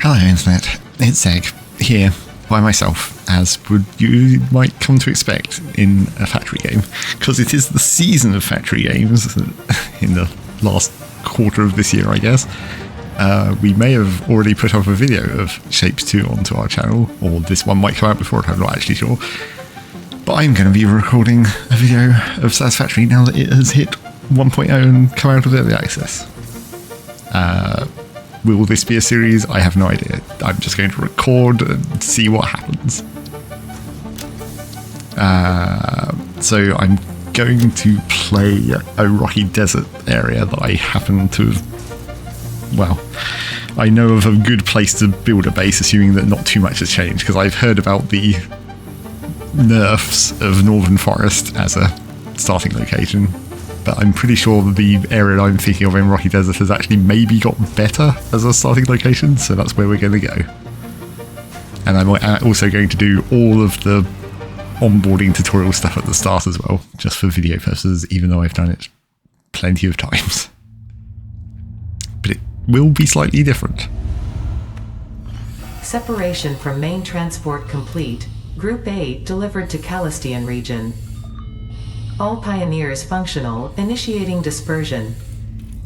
Hello Internet, it's Zeg, here by myself, as you might come to expect in a factory game, because it is the season of factory games in the last quarter of this year, I guess. We may have already put up a video of Shapes 2 onto our channel, or this one might come out before it, I'm not actually sure. But I'm going to be recording a video of Satisfactory now that it has hit 1.0 and come out of early access. Will this be a series? I have no idea. I'm just going to record and see what happens. So I'm going to play a rocky desert area that I happen to have, well, I know of a good place to build a base, assuming that not too much has changed, because I've heard about the nerfs of Northern Forest as a starting location. But I'm pretty sure the area I'm thinking of in Rocky Desert has actually maybe got better as a starting location, so that's where we're going to go. And I'm also going to do all of the onboarding tutorial stuff at the start as well, just for video purposes, even though I've done it plenty of times. But it will be slightly different. Separation from main transport complete. Group 8 delivered to Calistian region. All pioneers functional, initiating dispersion.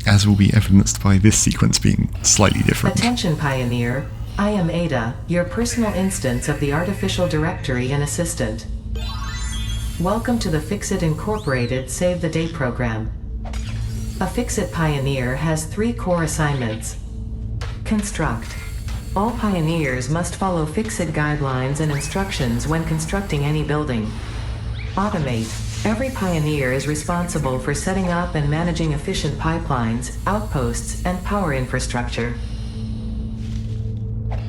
As will be evidenced by this sequence being slightly different. Attention pioneer, I am Ada, your personal instance of the artificial directory and assistant. Welcome to the Fixit Incorporated Save the Day program. A Fixit pioneer has 3 core assignments. Construct. All pioneers must follow Fixit guidelines and instructions when constructing any building. Automate. Every pioneer is responsible for setting up and managing efficient pipelines, outposts, and power infrastructure.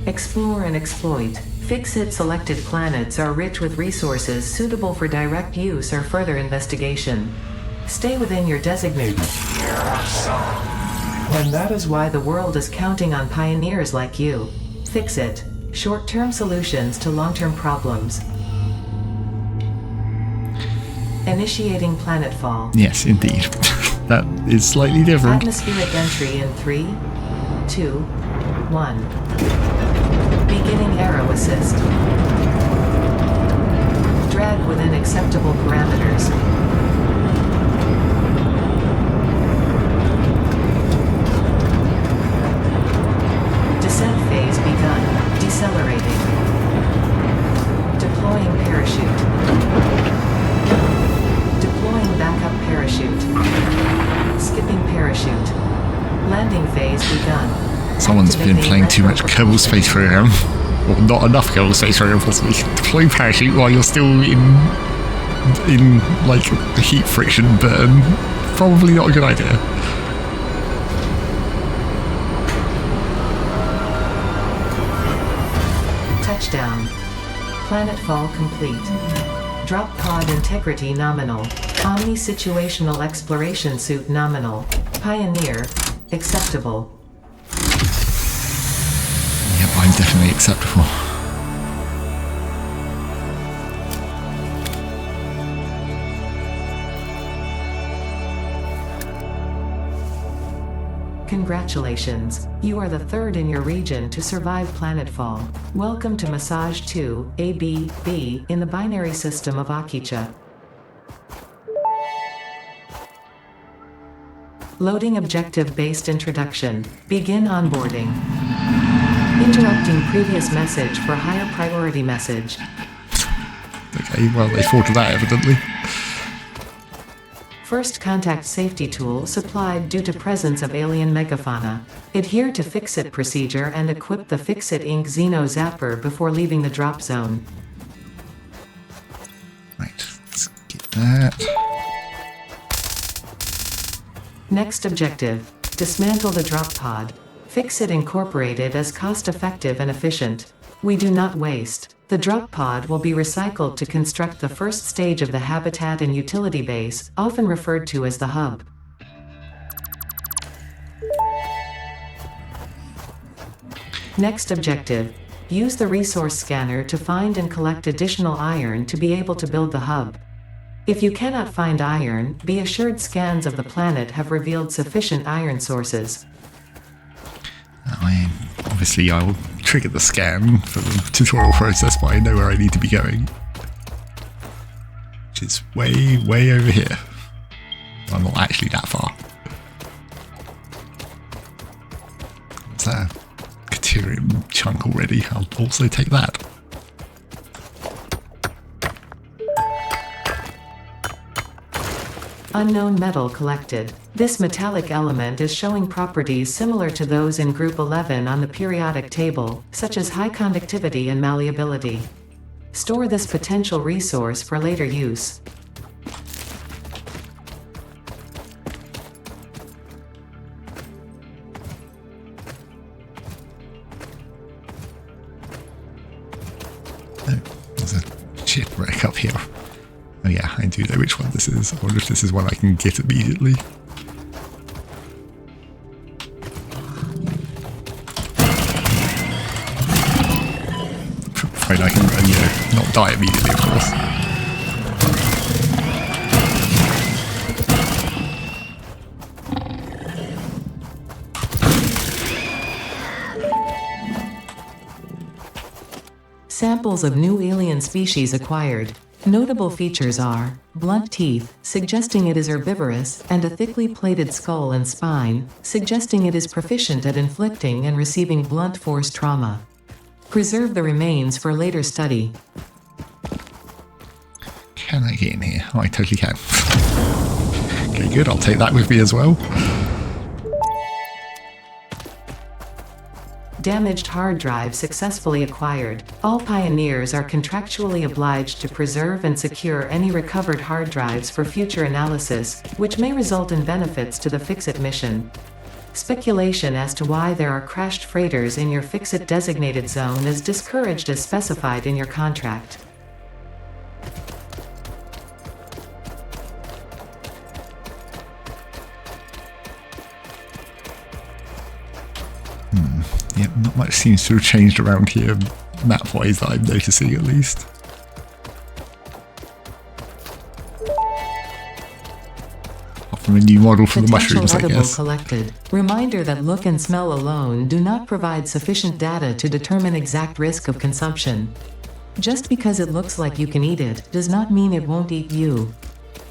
Explore and exploit. Fixit selected planets are rich with resources suitable for direct use or further investigation. Stay within your designated. And that is why the world is counting on pioneers like you. Fixit. Short-term solutions to long-term problems. Initiating planetfall. Yes, indeed. That is slightly different. Atmospheric entry in 3, 2, 1. Beginning arrow assist. Drag within acceptable parameters. Descent phase begun. Decelerating. Deploying parachute. Backup parachute. Skipping parachute. Landing phase begun. Someone's been playing too much Kerbal Space Program. Or not enough Kerbal Space Program, possibly. Deploying parachute while you're still in like heat friction burn. Probably not a good idea. Touchdown. Planetfall complete. Drop pod integrity nominal. Omni-situational exploration suit nominal. Pioneer. Acceptable. Yep, I'm definitely acceptable. Congratulations, you are the 3rd in your region to survive planetfall. Welcome to Massage 2, A-B-B, in the binary system of Akicha. Loading objective-based introduction. Begin onboarding. Interrupting previous message for higher priority message. Okay, well, they thought of that, evidently. First contact safety tool supplied due to presence of alien megafauna. Adhere to Fixit procedure and equip the Fixit Inc. Xeno Zapper before leaving the drop zone. Right, let's get that. Next objective. Dismantle the drop pod. Fixit Incorporated as cost-effective and efficient. We do not waste. The drop pod will be recycled to construct the first stage of the habitat and utility base, often referred to as the hub. Next objective. Use the resource scanner to find and collect additional iron to be able to build the hub. If you cannot find iron, be assured scans of the planet have revealed sufficient iron sources. Obviously, I will triggered the scan for the tutorial process, but I know where I need to be going. Which is way, way over here. Well, not actually that far. What's that? Caterium chunk already. I'll also take that. Unknown metal collected. This metallic element is showing properties similar to those in Group 11 on the periodic table, such as high conductivity and malleability. Store this potential resource for later use. Oh, there's a shipwreck up here. Oh yeah, I do know which one this is. I wonder if this is one I can get immediately. Fine, I can, not die immediately, of course. Samples of new alien species acquired. Notable features are blunt teeth, suggesting it is herbivorous, and a thickly plated skull and spine, suggesting it is proficient at inflicting and receiving blunt force trauma. Preserve the remains for later study. Can I get in here? Oh, I totally can. Okay, good. I'll take that with me as well. Damaged hard drive successfully acquired. All pioneers are contractually obliged to preserve and secure any recovered hard drives for future analysis, which may result in benefits to the Fix-It mission. Speculation as to why there are crashed freighters in your Fix-It designated zone is discouraged as specified in your contract. Yep, not much seems to have changed around here, map-wise, that I'm noticing at least. Apart from a new model for the mushrooms, I guess. Collected. Reminder that look and smell alone do not provide sufficient data to determine exact risk of consumption. Just because it looks like you can eat it, does not mean it won't eat you.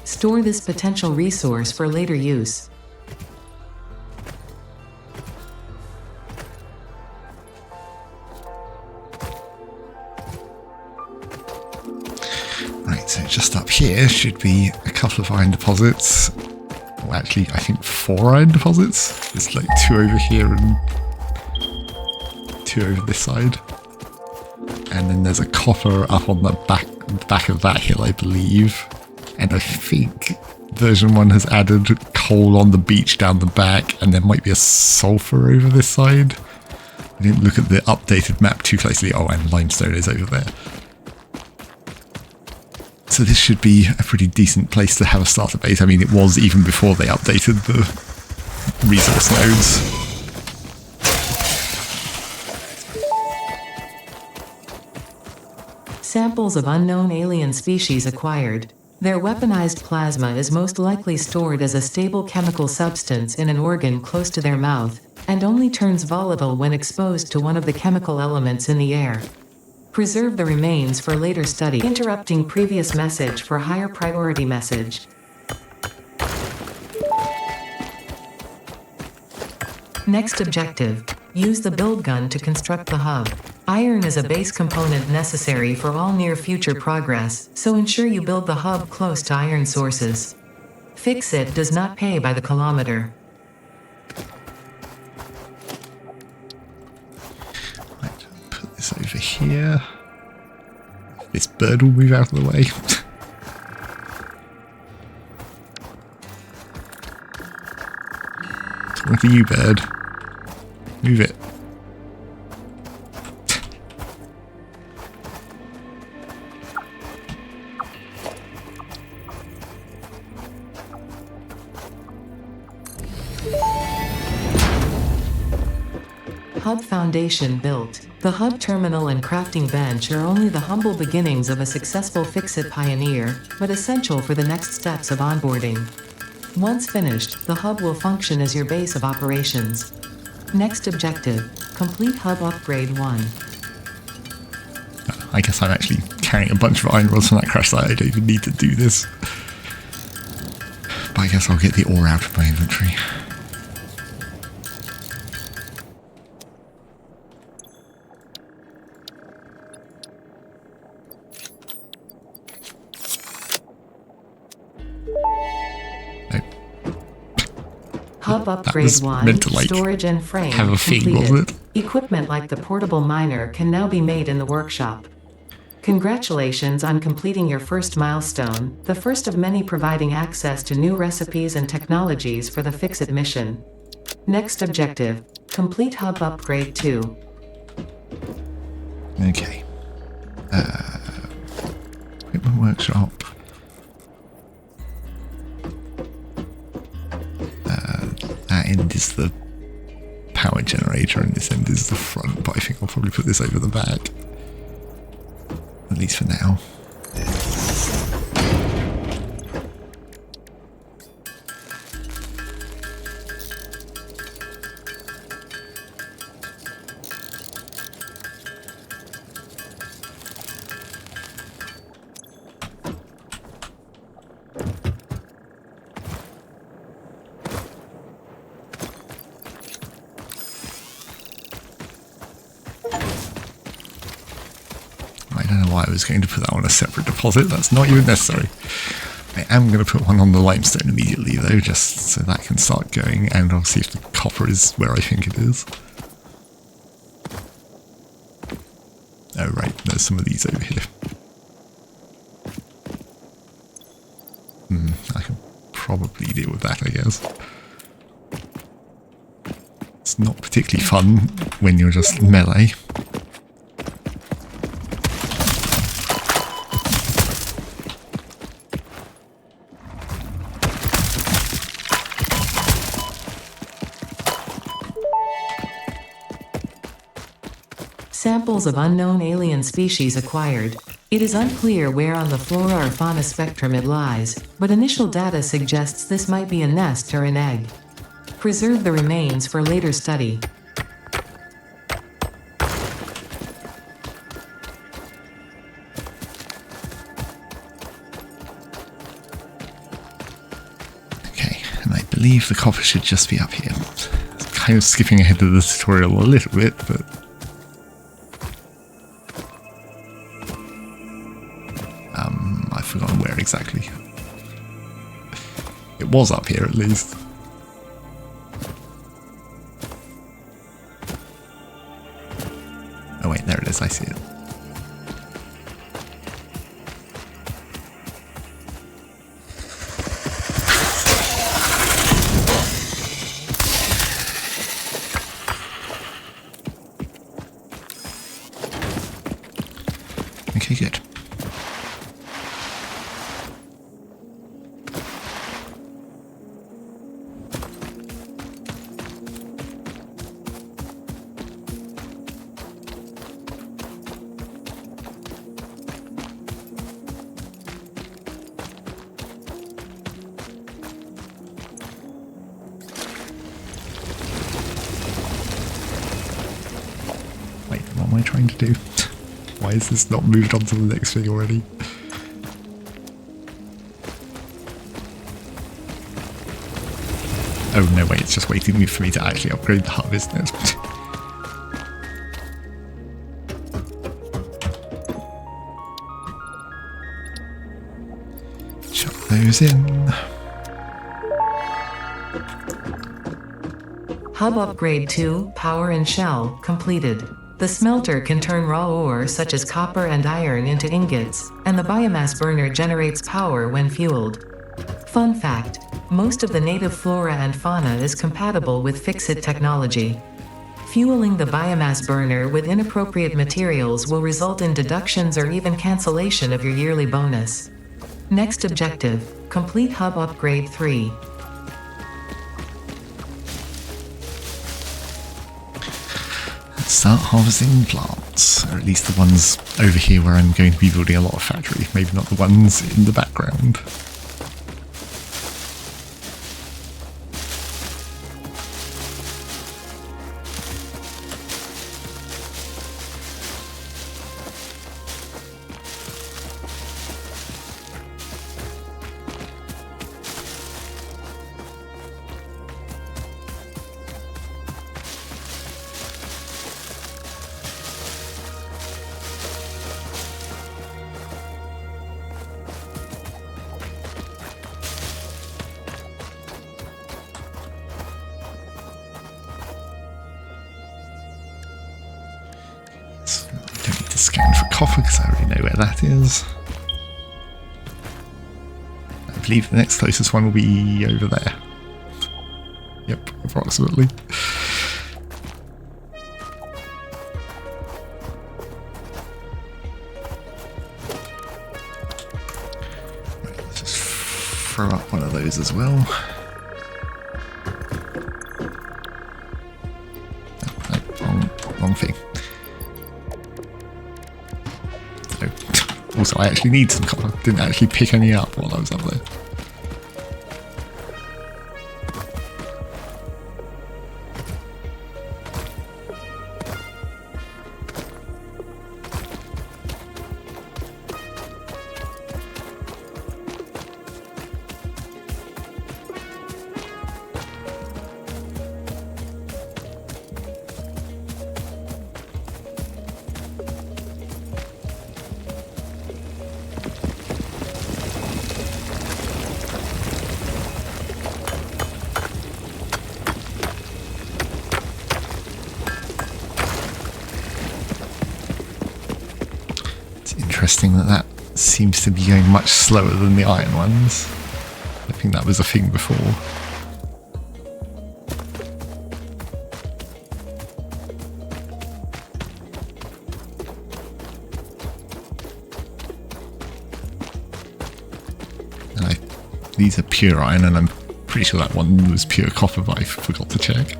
Store this potential resource for later use. So just up here should be a couple of iron deposits. Well, actually, I think 4 iron deposits. There's like 2 over here and 2 over this side. And then there's a copper up on the back of that hill, I believe. And I think version 1 has added coal on the beach down the back, and there might be a sulfur over this side. I didn't look at the updated map too closely. Oh, and limestone is over there. So this should be a pretty decent place to have a starter base. I mean, it was even before they updated the resource nodes. Samples of unknown alien species acquired. Their weaponized plasma is most likely stored as a stable chemical substance in an organ close to their mouth, and only turns volatile when exposed to one of the chemical elements in the air. Preserve the remains for later study. Interrupting previous message for higher priority message. Next objective. Use the build gun to construct the hub. Iron is a base component necessary for all near future progress, so ensure you build the hub close to iron sources. Fix-It does not pay by the kilometer. This over here. This bird will move out of the way. Look at you, bird. Move it. Hub foundation built. The hub terminal and crafting bench are only the humble beginnings of a successful Fix-It pioneer, but essential for the next steps of onboarding. Once finished, the hub will function as your base of operations. Next objective. Complete hub upgrade 1. I guess I'm actually carrying a bunch of iron rods from that crash site. I don't even need to do this. But I guess I'll get the ore out of my inventory. Hub upgrade 1, meant to, like, storage and frame have a thing, completed. wasn't it? Equipment like the portable miner can now be made in the workshop. Congratulations on completing your first milestone, the first of many providing access to new recipes and technologies for the Fix-It mission. Next objective, complete hub upgrade 2. Okay. Equipment workshop. That end is the power generator and this end is the front, but I think I'll probably put this over the back. At least for now. I don't know why I was going to put that on a separate deposit. That's not even necessary. I am going to put one on the limestone immediately, though, just so that can start going, and I'll see if the copper is where I think it is. Oh, right, there's some of these over here. I can probably deal with that, I guess. It's not particularly fun when you're just melee. Samples of unknown alien species acquired. It is unclear where on the flora or fauna spectrum it lies, but initial data suggests this might be a nest or an egg. Preserve the remains for later study. Okay, and I believe the copper should just be up here. Kind of skipping ahead of the tutorial a little bit, but I've forgotten where exactly. It was up here at least. Oh wait, there it is, I see it. Okay, good. Wait, what am I trying to do? Why is this not moved on to the next thing already? Oh no, wait, it's just waiting for me to actually upgrade the hub, isn't it? Chuck those in. Hub upgrade 2, power and shell, completed. The smelter can turn raw ore such as copper and iron into ingots, and the biomass burner generates power when fueled. Fun fact, most of the native flora and fauna is compatible with Fix-It technology. Fueling the biomass burner with inappropriate materials will result in deductions or even cancellation of your yearly bonus. Next objective, complete hub upgrade 3. Start harvesting plants, or at least the ones over here where I'm going to be building a lot of factory, maybe not the ones in the background. scan for copper because I already know where that is. I believe the next closest one will be over there. Yep, approximately. Right, let's just throw up one of those as well. Wrong thing. So, also, I actually need some copper. Didn't actually pick any up while I was up there. Interesting that seems to be going much slower than the iron ones. I think that was a thing before. And these are pure iron, and I'm pretty sure that one was pure copper, but I forgot to check.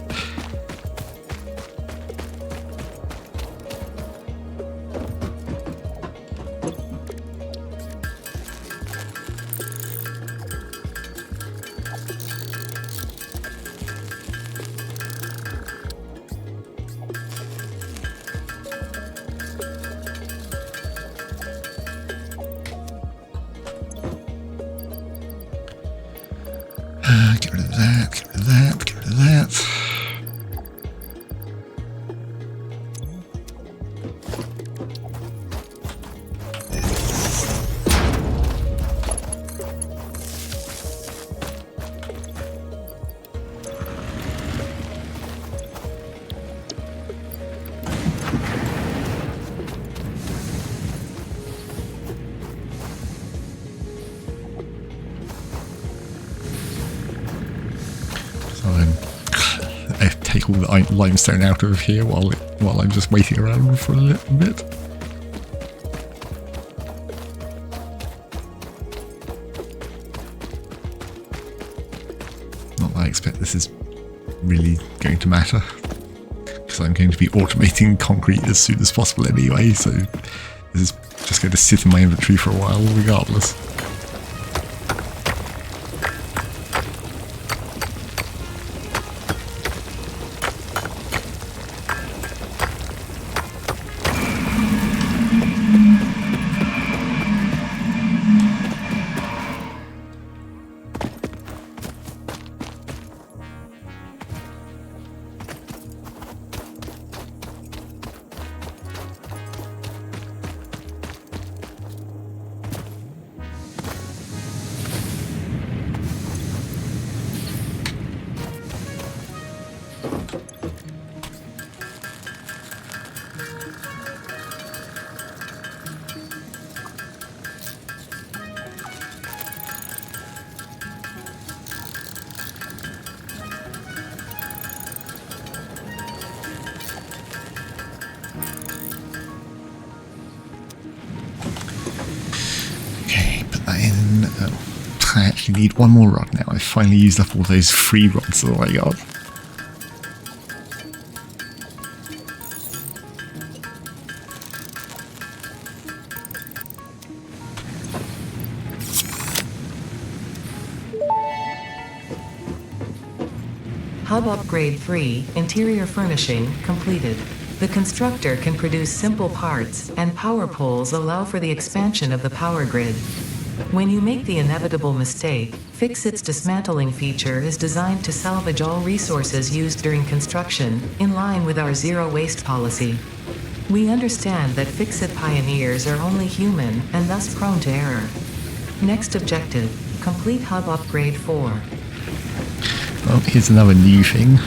Get rid of that, get rid of that, get rid of that. Take all the limestone out of here while I'm just waiting around for a little bit. Not that I expect this is really going to matter, because I'm going to be automating concrete as soon as possible anyway, so this is just going to sit in my inventory for a while regardless. I actually need one more rod now. I finally used up all those free rods that I got. Hub Upgrade 3, Interior Furnishing, completed. The constructor can produce simple parts, and power poles allow for the expansion of the power grid. When you make the inevitable mistake, Fix-It's dismantling feature is designed to salvage all resources used during construction, in line with our zero-waste policy. We understand that Fix-It pioneers are only human, and thus prone to error. Next objective, complete Hub Upgrade 4. Well, here's another new thing.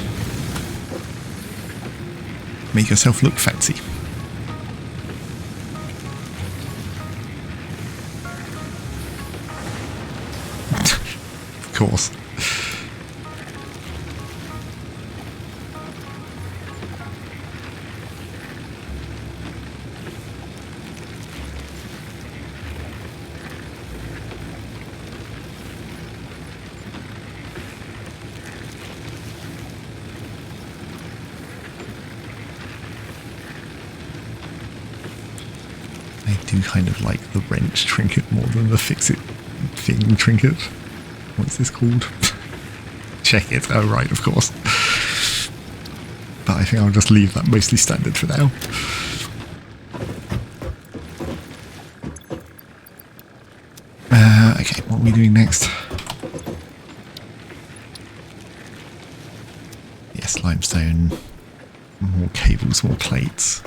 Make yourself look fancy. course. I do kind of like the wrench trinket more than the fix-it thing trinket. What's this called? Check it. Oh, right, of course. But I think I'll just leave that mostly standard for now. Okay, what are we doing next? Yes, limestone. More cables, more plates.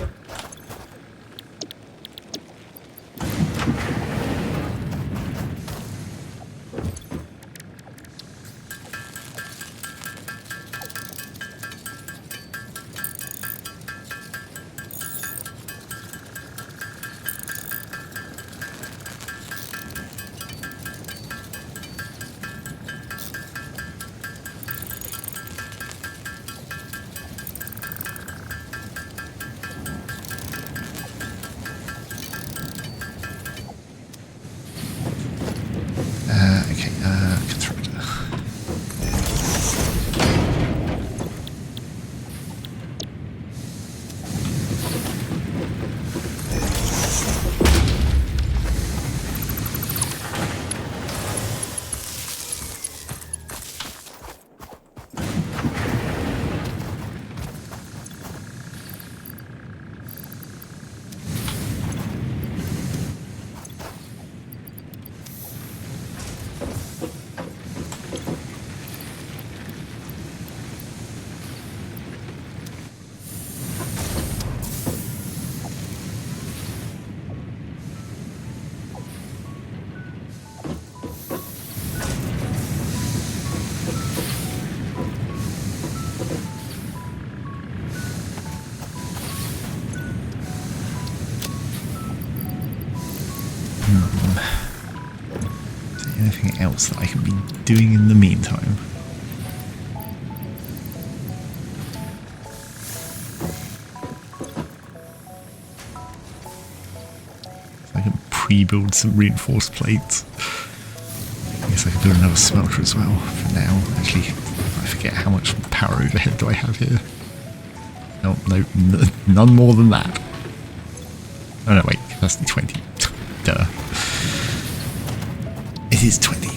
Is there anything else that I can be doing in the meantime? I can pre-build some reinforced plates. I guess I can build another smelter as well for now. Actually, I forget how much power overhead do I have here. No, none more than that. Oh no, wait, capacity 20. Duh. It is 20.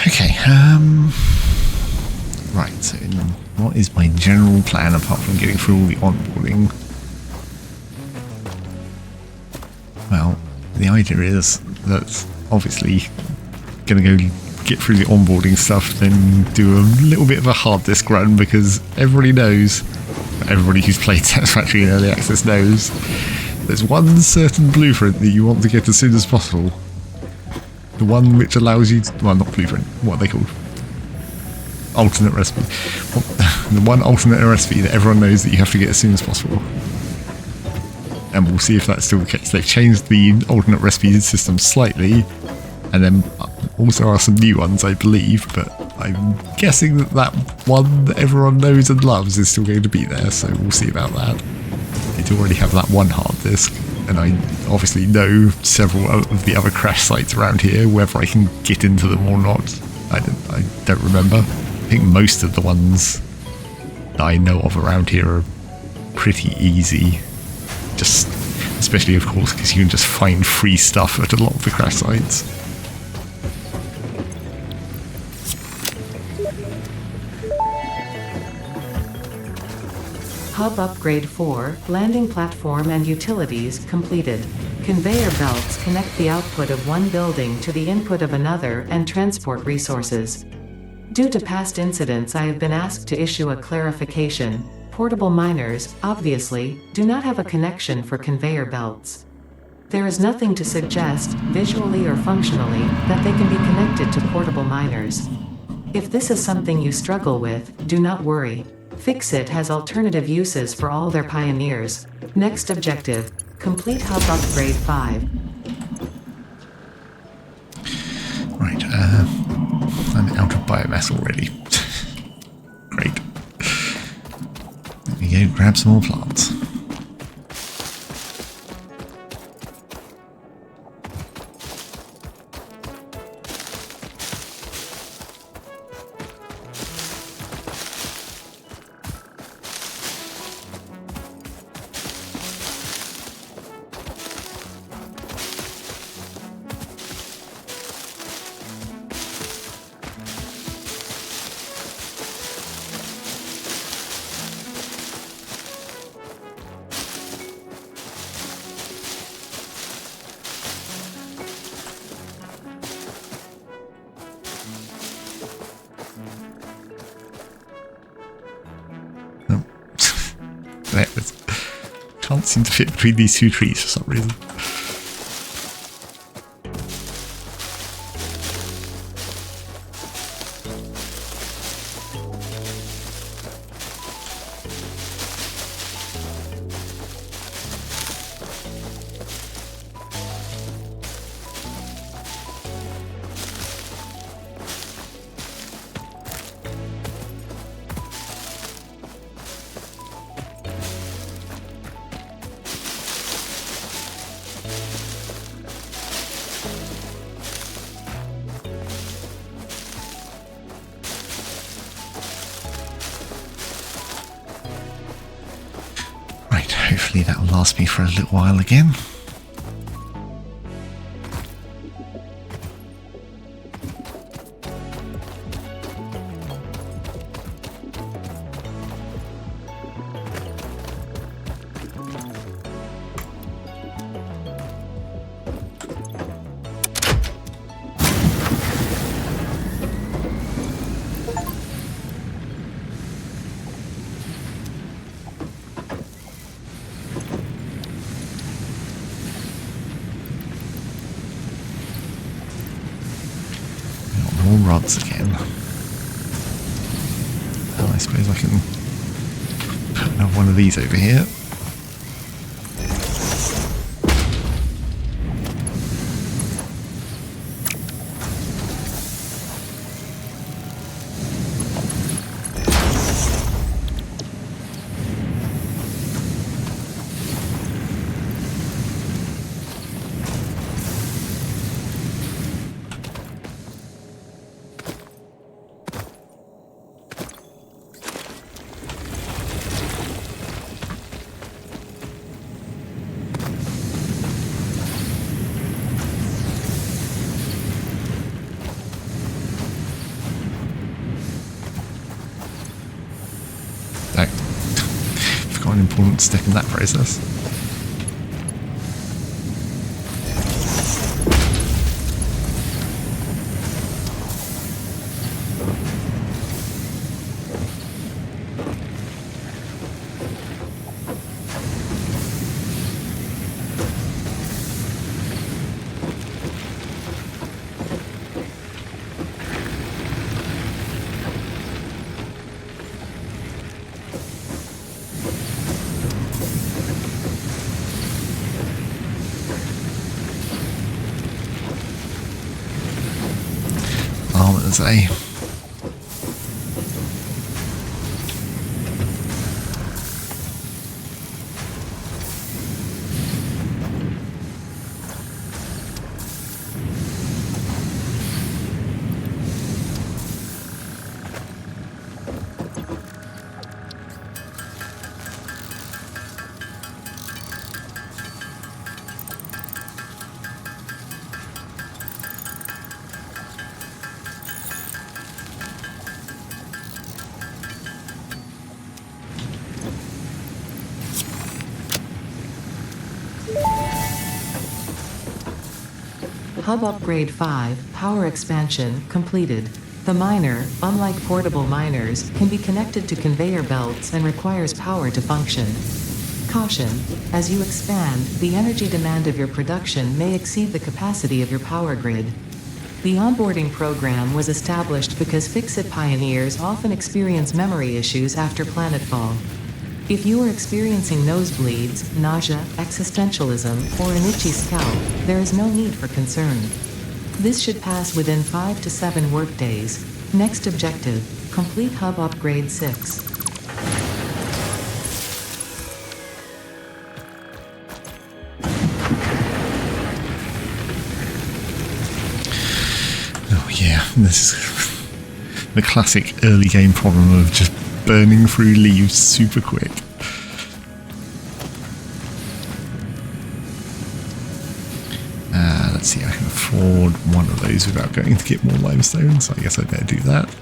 Okay, right, so what is my general plan apart from getting through all the onboarding? Well, the idea is that obviously going to go get through the onboarding stuff, then do a little bit of a hard disk run, because everybody knows, everybody who's played Satisfactory in early access knows, there's one certain blueprint that you want to get as soon as possible. The one which allows you to, well, not blueprint, what are they called? Alternate recipe. The one alternate recipe that everyone knows that you have to get as soon as possible. And we'll see if that's still the case. They've changed the alternate recipe system slightly, and then also are some new ones, I believe, but I'm guessing that that one that everyone knows and loves is still going to be there, so we'll see about that. They do already have that one hard disk. And I obviously know several of the other crash sites around here, whether I can get into them or not, I don't remember. I think most of the ones that I know of around here are pretty easy. Just Especially, of course, because you can just find free stuff at a lot of the crash sites. Hub upgrade 4, landing platform and utilities completed. Conveyor belts connect the output of one building to the input of another and transport resources. Due to past incidents, I have been asked to issue a clarification. Portable miners, obviously, do not have a connection for conveyor belts. There is nothing to suggest, visually or functionally, that they can be connected to portable miners. If this is something you struggle with, do not worry. Fixit has alternative uses for all their pioneers. Next objective, complete hub upgrade 5. Right, I'm out of biomass already. Great. Let me go grab some more plants. Can't seem to fit between these two trees for some reason. Hopefully that will last me for a little while again. More rods again. Well, I suppose I can put another one of these over here. An important step in that process. Say. Hub Upgrade 5, Power Expansion, completed. The miner, unlike portable miners, can be connected to conveyor belts and requires power to function. Caution: as you expand, the energy demand of your production may exceed the capacity of your power grid. The onboarding program was established because Fix-It pioneers often experience memory issues after planetfall. If you are experiencing nosebleeds, nausea, existentialism, or an itchy scalp, there is no need for concern. This should pass within 5 to 7 workdays. Next objective: complete Hub Upgrade 6. Oh yeah, this is the classic early game problem of just burning through leaves super quick. Let's see, I can afford one of those without going to get more limestone, so I guess I'd better do that.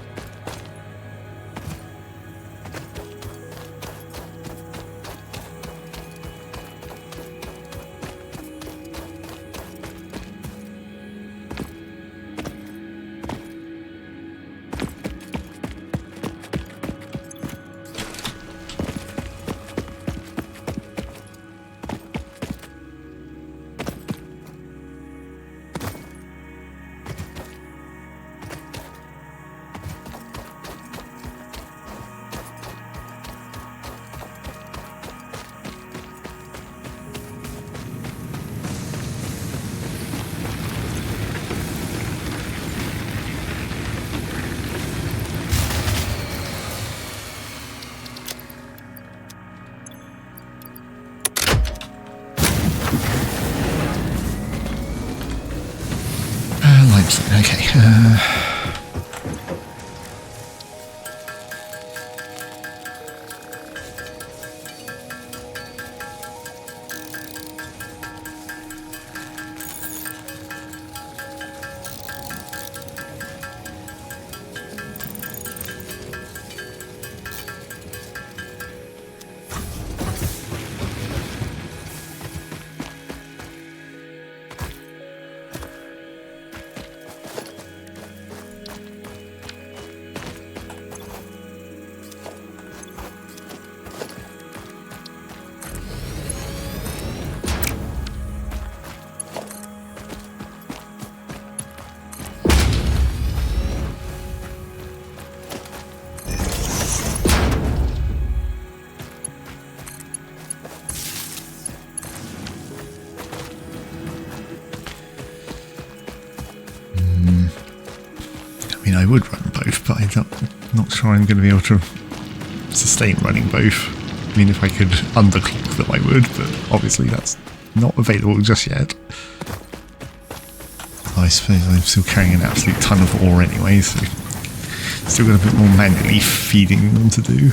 Okay. I would run both, but I'm not sure I'm going to be able to sustain running both. I mean, if I could underclock them, I would, but obviously that's not available just yet. I suppose I'm still carrying an absolute ton of ore anyway, so still got a bit more manually feeding them to do.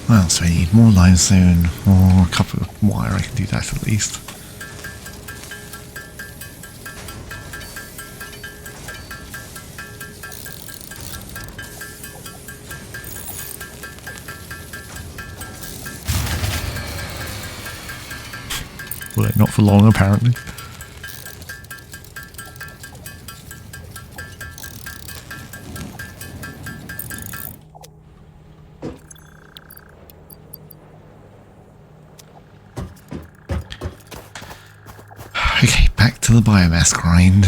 Well, so I need more limestone or a couple of wire. I can do that at least. Well, not for long, apparently. Okay, back to the biomass grind.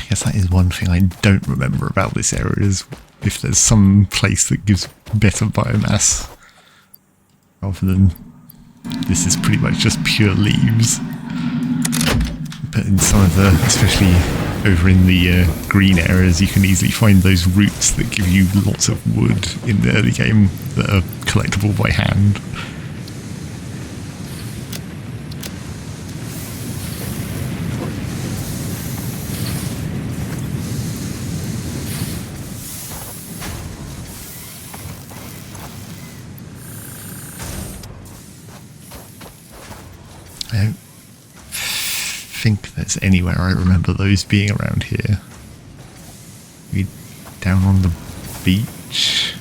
guess that is one thing I don't remember about this area, is if there's some place that gives better biomass rather than this is pretty much just pure leaves. But in some of the, especially over in the green areas, you can easily find those roots that give you lots of wood in the early game that are collectible by hand. I don't think there's anywhere I remember those being around here. Maybe down on the beach.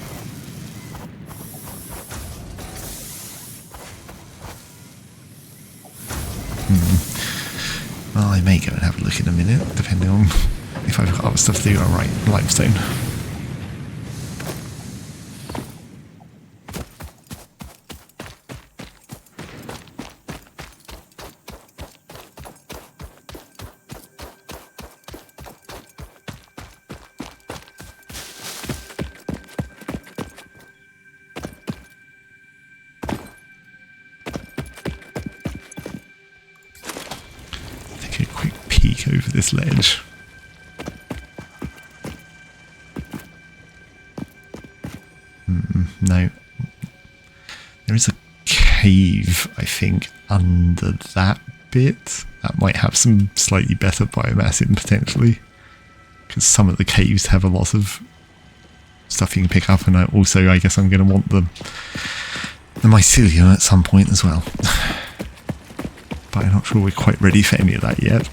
Well, I may go and have a look in a minute, depending on if I've got other stuff to do. All right, limestone. Over this ledge. No. There is a cave, I think, under that bit. That might have some slightly better biomass in, potentially. Because some of the caves have a lot of stuff you can pick up, and I guess I'm going to want the mycelium at some point as well. But I'm not sure we're quite ready for any of that yet.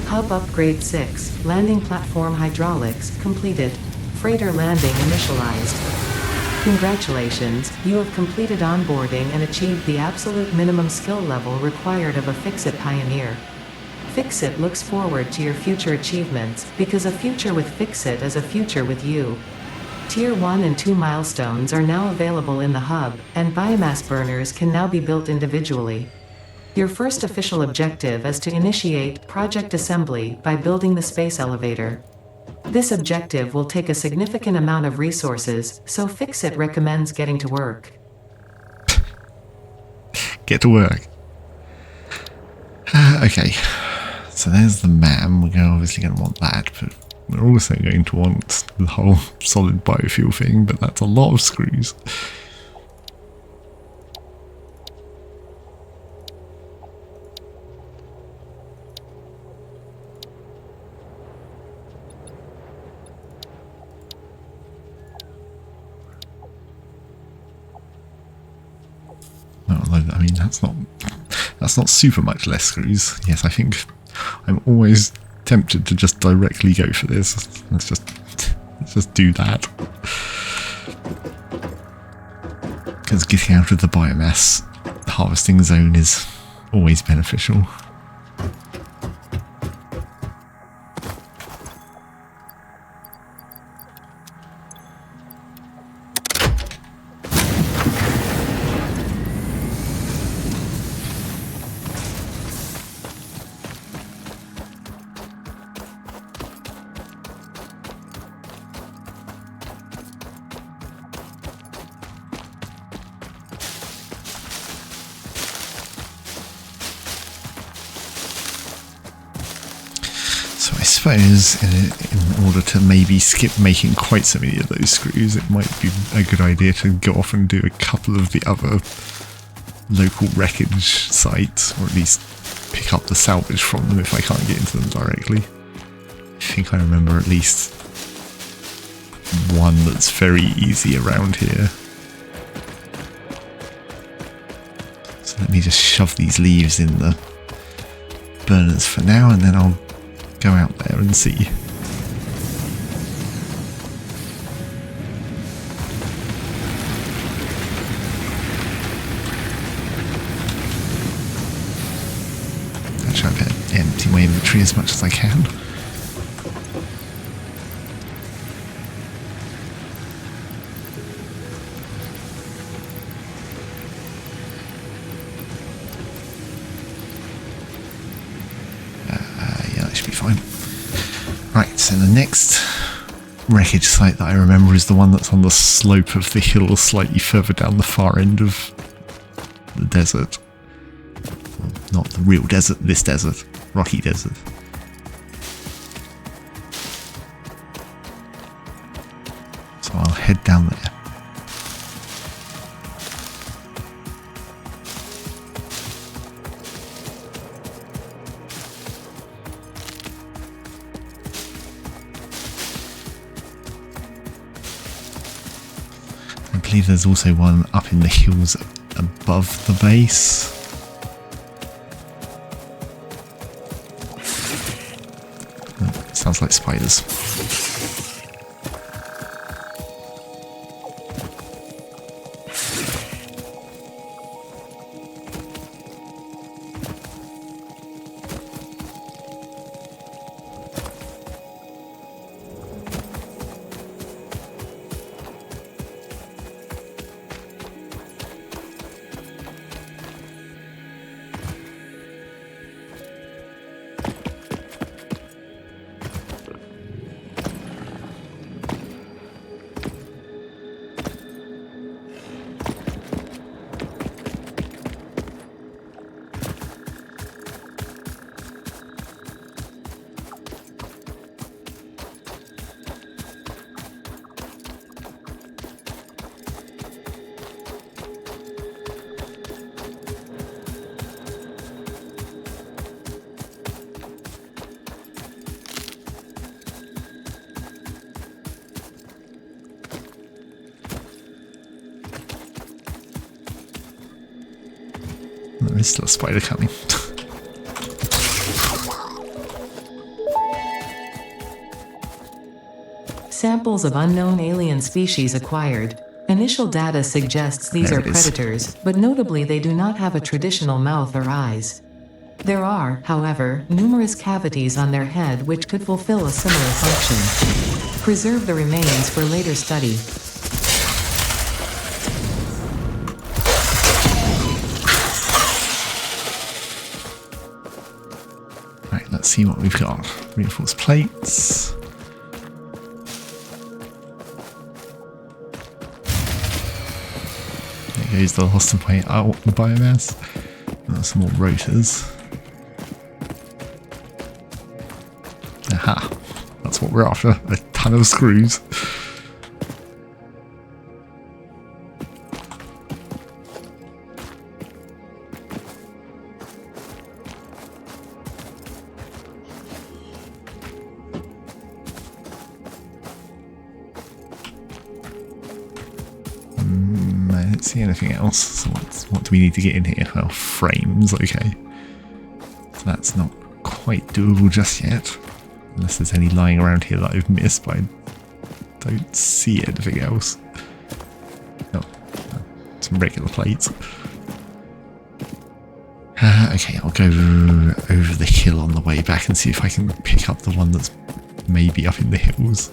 Hub Upgrade 6, Landing Platform Hydraulics, completed. Freighter landing initialized. Congratulations, you have completed onboarding and achieved the absolute minimum skill level required of a Fix-It Pioneer. Fix-It looks forward to your future achievements, because a future with Fix-It is a future with you. Tier 1 and 2 milestones are now available in the hub, and biomass burners can now be built individually. Your first official objective is to initiate Project Assembly by building the space elevator. This objective will take a significant amount of resources, so Fix-It recommends getting to work. Get to work. Okay, so there's the MAM. We're obviously going to want that, but we're also going to want the whole solid biofuel thing, but that's a lot of screws. I mean, that's not super much less screws. Yes, I think I'm always tempted to just directly go for this. Let's just do that. Because getting out of the biomass harvesting zone is always beneficial. suppose in order to maybe skip making quite so many of those screws, it might be a good idea to go off and do a couple of the other local wreckage sites, or at least pick up the salvage from them if I can't get into them directly. I think I remember at least one that's very easy around here. So let me just shove these leaves in the burners for now, and then I'll go out there and see. Actually, I better empty my inventory as much as I can. Right, so the next wreckage site that I remember is the one that's on the slope of the hill slightly further down the far end of the desert. Well, not the real desert, this desert. Rocky Desert. So I'll head down there. I believe there's also one up in the hills above the base. Oh, sounds like spiders. There is still a spider coming. Samples of unknown alien species acquired. Initial data suggests these are predators, but notably they do not have a traditional mouth or eyes. There are, however, numerous cavities on their head which could fulfill a similar function. Preserve the remains for later study. Right, let's see what we've got. Reinforced plates. There goes the lost of my biomass. Some more rotors. Aha, that's what we're after. A ton of screws. I don't see anything else. So what do we need to get in here? Well, frames, okay. So that's not quite doable just yet. Unless there's any lying around here that I've missed, but I don't see anything else. Oh, some regular plates. Okay, I'll go over the hill on the way back and see if I can pick up the one that's maybe up in the hills.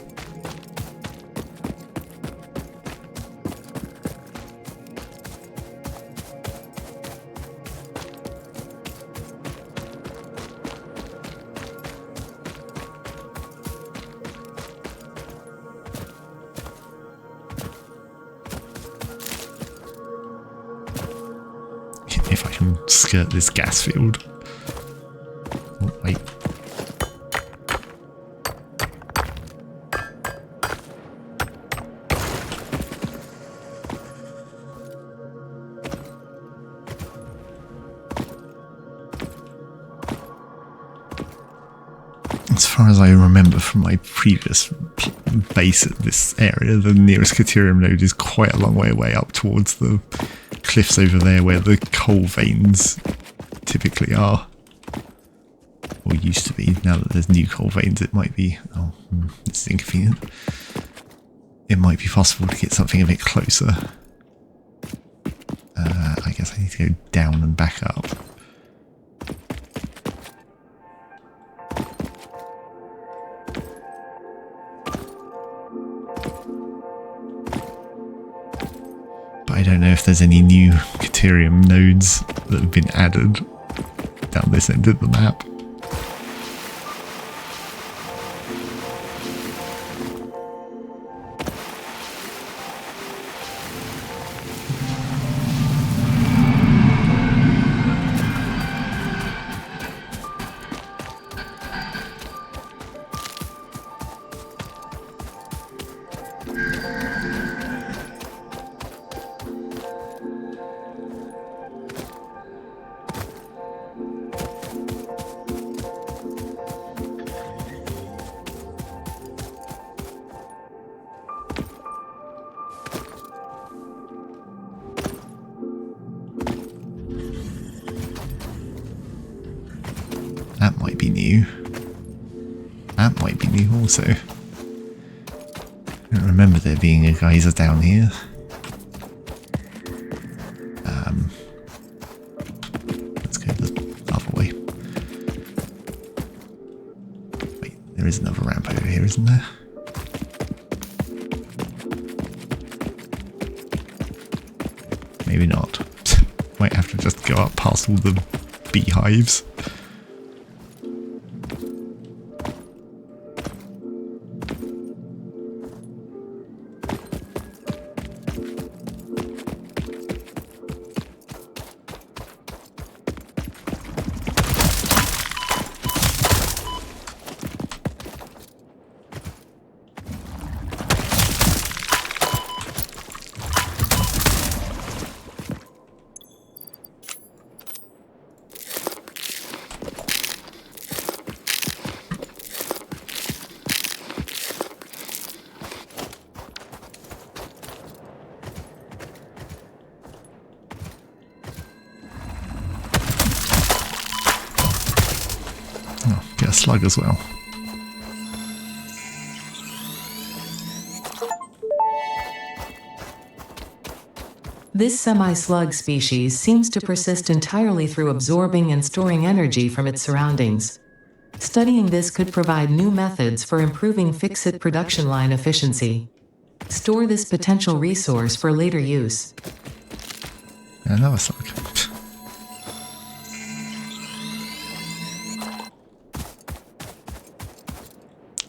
If I can skirt this gas field. Oh, wait. far as I remember from my previous base at this area, the nearest Caterium node is quite a long way up towards the cliffs over there where the coal veins typically are. Or used to be. Now that there's new coal veins, it might be... Oh, this is inconvenient. It might be possible to get something a bit closer. I guess I need to go down and back up. But I don't know if there's any new Caterium nodes that have been added down this end of the map. That might be new. That might be new also. I don't remember there being a geyser down here. Let's go the other way. Wait, there is another ramp over here, isn't there? Maybe not. Might have to just go up past all the beehives. Get a slug as well. This semi-slug species seems to persist entirely through absorbing and storing energy from its surroundings. Studying this could provide new methods for improving fix-it production line efficiency. Store this potential resource for later use. Another slug.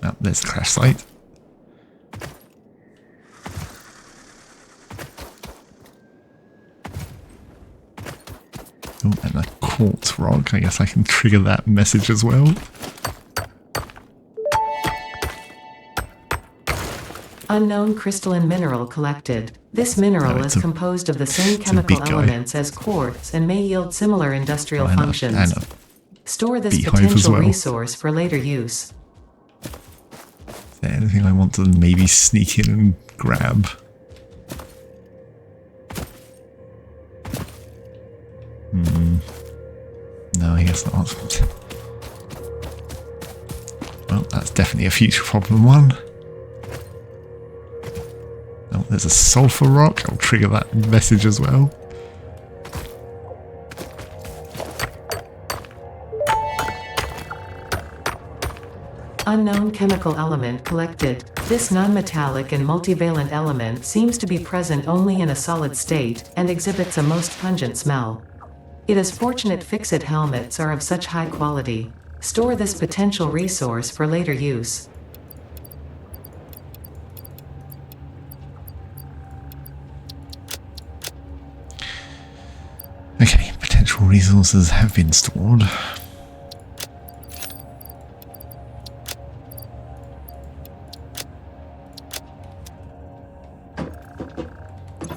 Oh, there's the crash site. Oh, and a quartz rock. I guess I can trigger that message as well. Unknown crystalline mineral collected. This mineral is composed of the same chemical elements as quartz and may yield similar industrial functions. Store this potential resource for later use. Is there anything I want to maybe sneak in and grab? No, I guess not. Well, that's definitely a future problem one. Oh, there's a sulfur rock. I'll trigger that message as well. Unknown chemical element collected. This non-metallic and multivalent element seems to be present only in a solid state and exhibits a most pungent smell. It is fortunate fix-it helmets are of such high quality. Store this potential resource for later use. Okay, potential resources have been stored.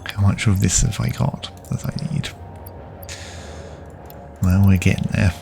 How much of this have I got that I need? Well, we're getting there.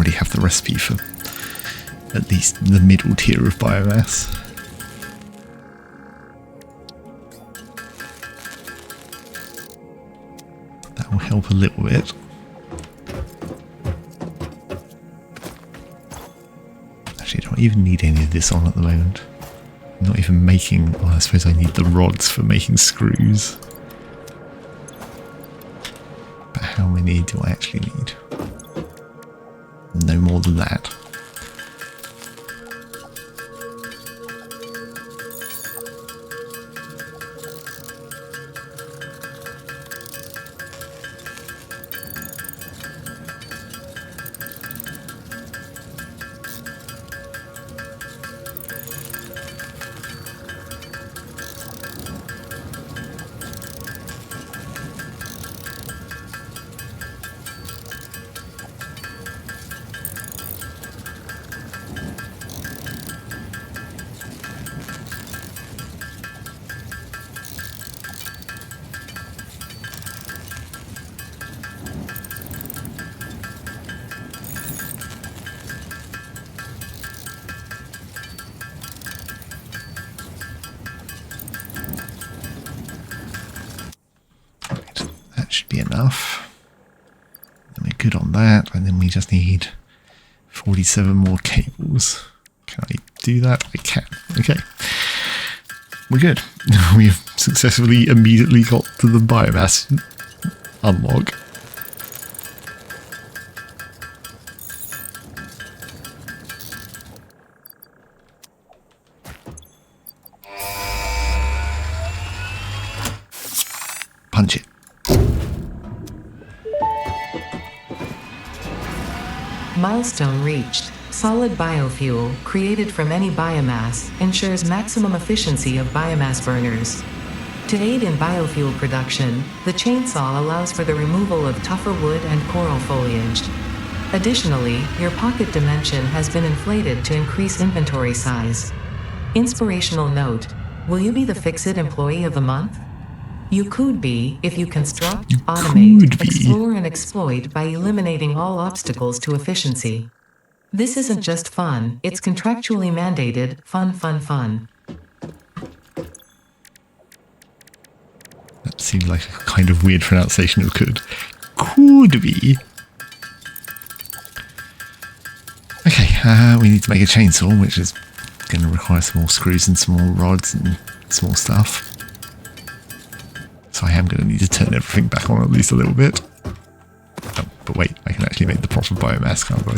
already have the recipe for at least the middle tier of biomass. That will help a little bit. Actually, I don't even need any of this on at the moment. I'm not even making... Well, I suppose I need the rods for making screws. But how many do I actually need? No more than that. Should be enough. And we're good on that, and then we just need 47 more cables. Can I do that? I can. Okay. We're good. We have successfully immediately got to the biomass unlock. Punch it. Milestone reached. Solid biofuel, created from any biomass, ensures maximum efficiency of biomass burners. To aid in biofuel production, the chainsaw allows for the removal of tougher wood and coral foliage. Additionally, your pocket dimension has been inflated to increase inventory size. Inspirational note: will you be the Fix-It Employee of the Month? You could be if you construct, automate, explore, and exploit by eliminating all obstacles to efficiency. This isn't just fun, it's contractually mandated fun, fun, fun. That seems like a kind of weird pronunciation of could. Could be. Okay, we need to make a chainsaw, which is going to require some more screws and some more rods and some more stuff. So I am going to need to turn everything back on at least a little bit. Oh, but wait, I can actually make the proper biomass, can't I?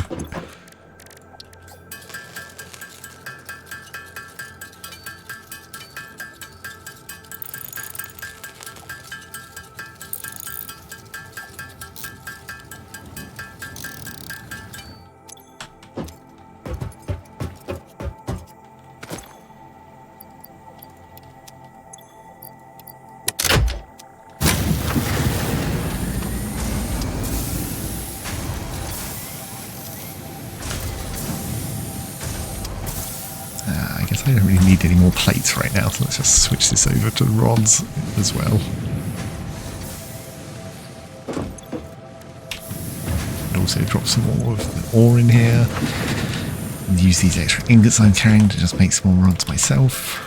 I don't really need any more plates right now, so let's just switch this over to rods as well. And also drop some more of the ore in here. And use these extra ingots I'm carrying to just make some more rods myself.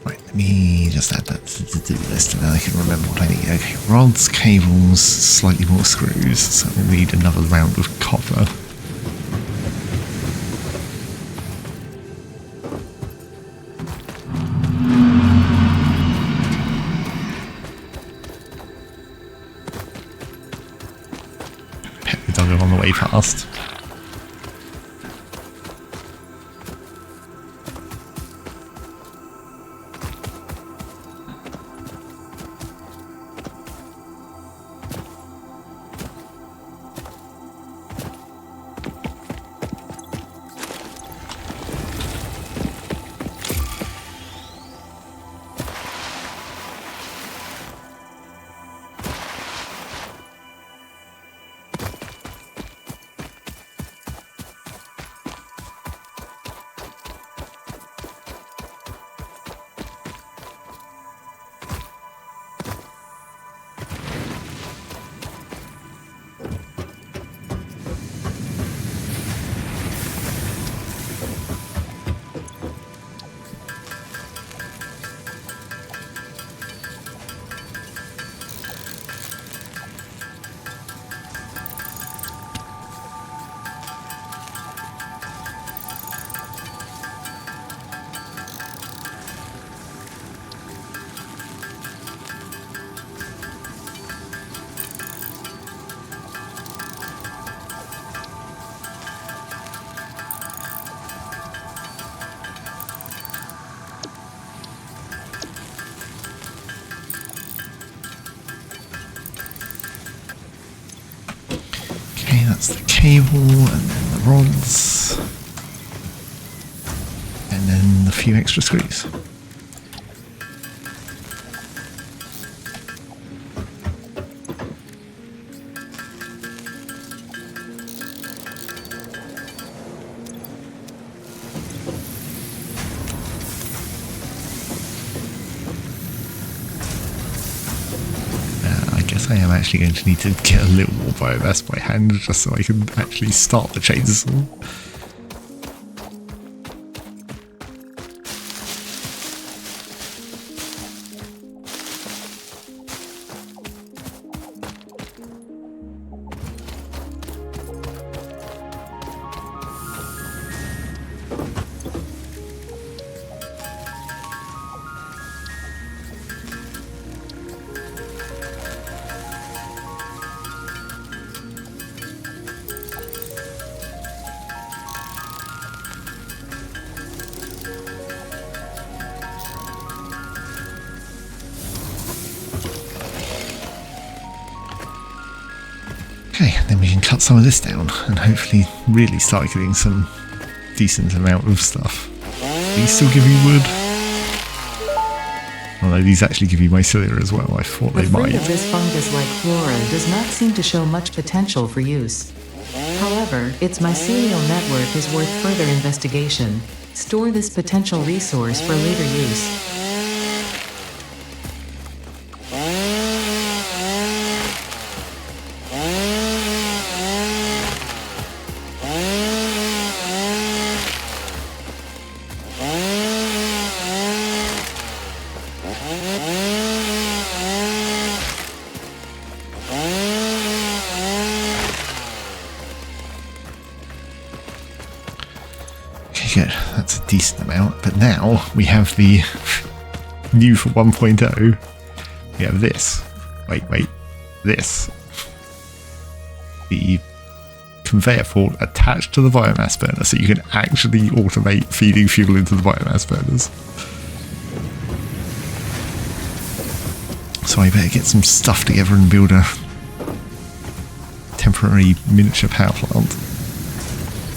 Let me just add that to the to-do list and then I can remember what I need. Okay, rods, cables, slightly more screws, so we'll need another round of copper. Pet the doggo on the way past. that's the cable, and then the rods, and then a few extra screws. I am actually going to need to get a little more biomass by hand just so I can actually start the chainsaw. Okay, then we can cut some of this down and hopefully really start getting some decent amount of stuff. These still give you wood? Although these actually give you mycelia as well, I thought they might. The fruit of this fungus-like flora does not seem to show much potential for use. However, its mycelial network is worth further investigation. Store this potential resource for later use. Good, that's a decent amount, but now we have the new for 1.0. We have this. Wait, this. The conveyor port attached to the biomass burner, so you can actually automate feeding fuel into the biomass burners. So I better get some stuff together and build a temporary miniature power plant.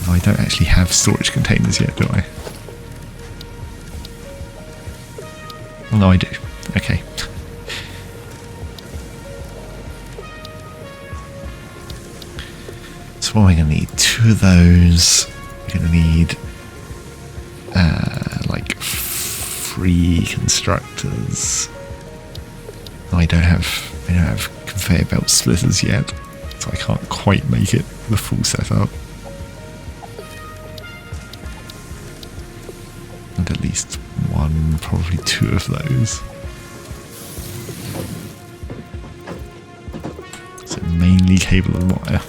I don't actually have storage containers yet, do I? Oh, no, I do. Okay. So what am I going to need? 2 of those. We're going to need like 3 constructors. No, I don't have conveyor belt splitters yet, so I can't quite make it the full setup. And at least 1, probably 2 of those. So mainly cable and wire.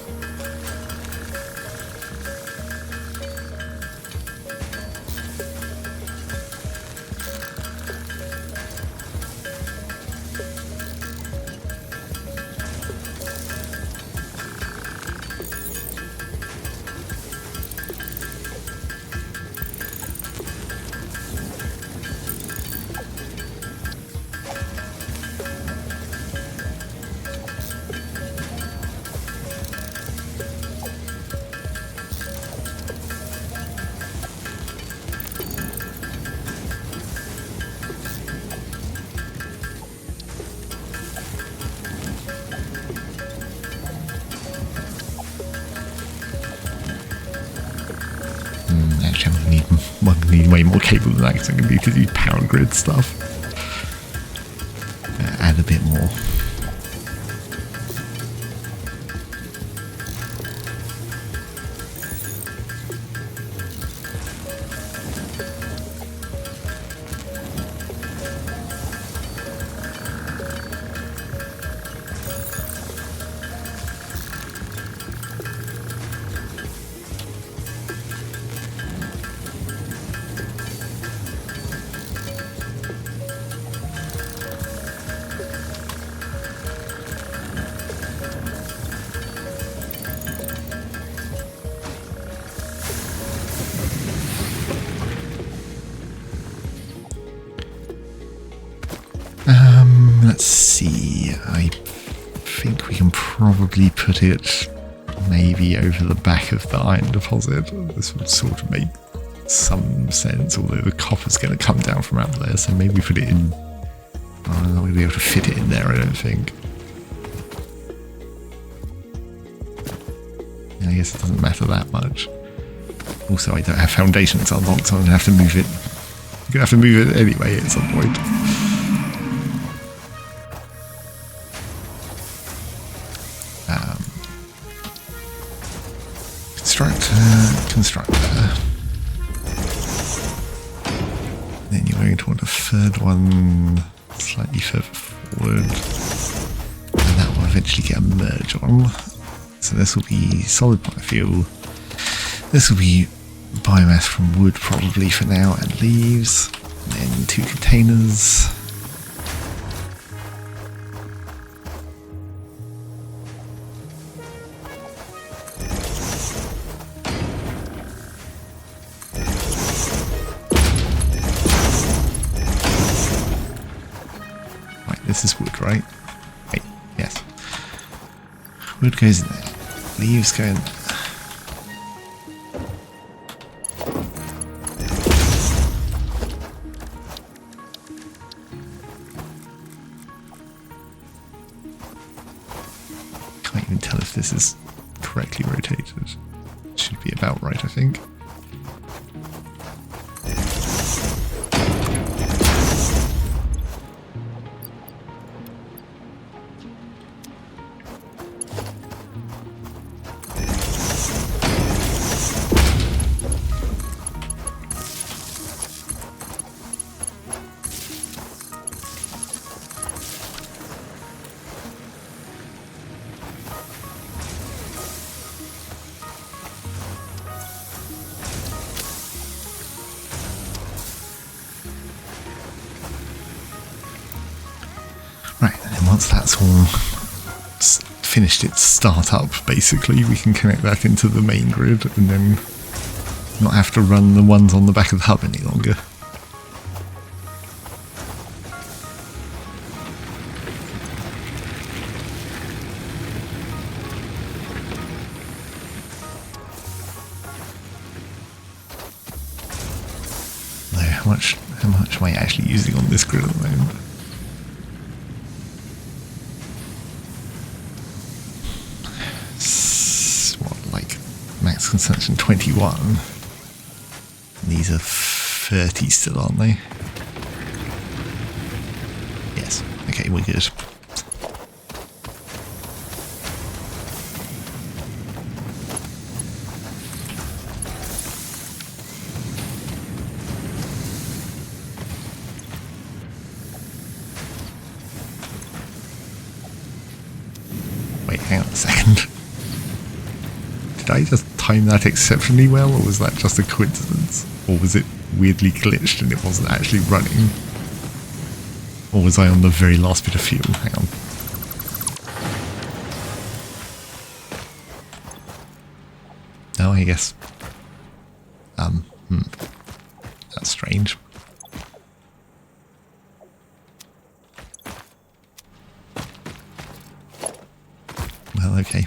Actually, I'm going to need way more cable than that because I'm going to need to do power grid stuff. Add a bit more. Let's see, I think we can probably put it maybe over the back of the iron deposit. This would sort of make some sense, although the copper's going to come down from out there, so maybe put it in. I'm not going to be able to fit it in there, I don't think. I guess it doesn't matter that much. Also, I don't have foundations unlocked, so I'm going to have to move it. I'm going to have to move it anyway at some point. Constructor. Then you're going to want a third one slightly further forward. And that will eventually get a merge on. So this will be solid biofuel. This will be biomass from wood probably for now, and leaves. And then 2 containers. This is wood, right? Wait, yes. Wood goes in there. Leaves go in there. Can't even tell if this is correctly rotated. Should be about right, I think. Right, and then once that's all finished its startup, basically, we can connect that into the main grid and then not have to run the ones on the back of the hub any longer. How much am I actually using on this grid at the moment? Max consumption 21. These are 30 still, aren't they? Yes. Okay, we're good. Wait, hang on a second. Did I just time that exceptionally well, or was that just a coincidence? Or was it weirdly glitched and it wasn't actually running? Or was I on the very last bit of fuel? Hang on. No, I guess. That's strange. Well, okay.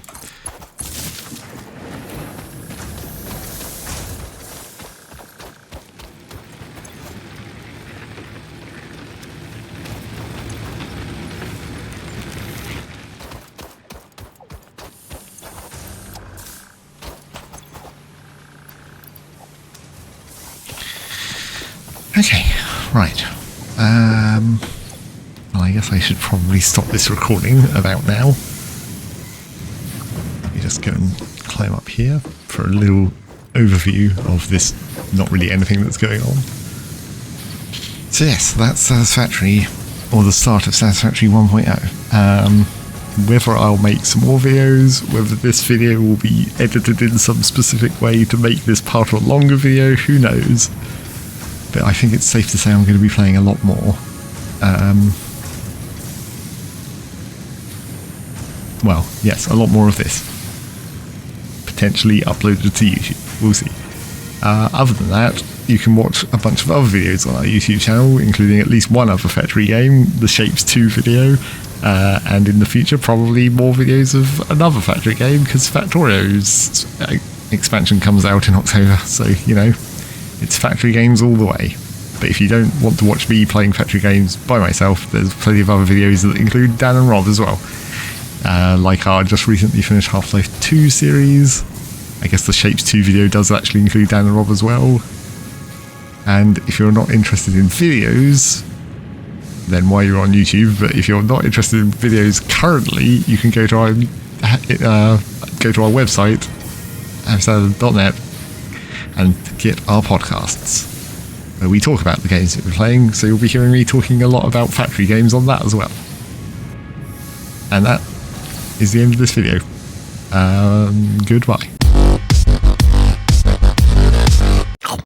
Okay, right. Well, I guess I should probably stop this recording about now. Let me just go and climb up here for a little overview of this, not really anything that's going on. So yes, that's Satisfactory, or the start of Satisfactory 1.0. Whether I'll make some more videos, whether this video will be edited in some specific way to make this part of a longer video, who knows. But I think it's safe to say I'm going to be playing a lot more. Well, yes, a lot more of this. Potentially uploaded to YouTube. We'll see. Other than that, you can watch a bunch of other videos on our YouTube channel, including at least one other factory game, the Shapes 2 video, And in the future, probably more videos of another Factory game, because Factorio's expansion comes out in October, so, you know, it's Factory games all the way. But if you don't want to watch me playing Factory games by myself, there's plenty of other videos that include Dan and Rob as well. Like our just recently finished Half-Life 2 series. I guess the Shapes 2 video does actually include Dan and Rob as well. And if you're not interested in videos, then why you're on YouTube. But if you're not interested in videos currently, you can go to our website, happysalad.net, and get our podcasts, where we talk about the games that we're playing. So you'll be hearing me talking a lot about Factory games on that as well. And that is the end of this video. Goodbye.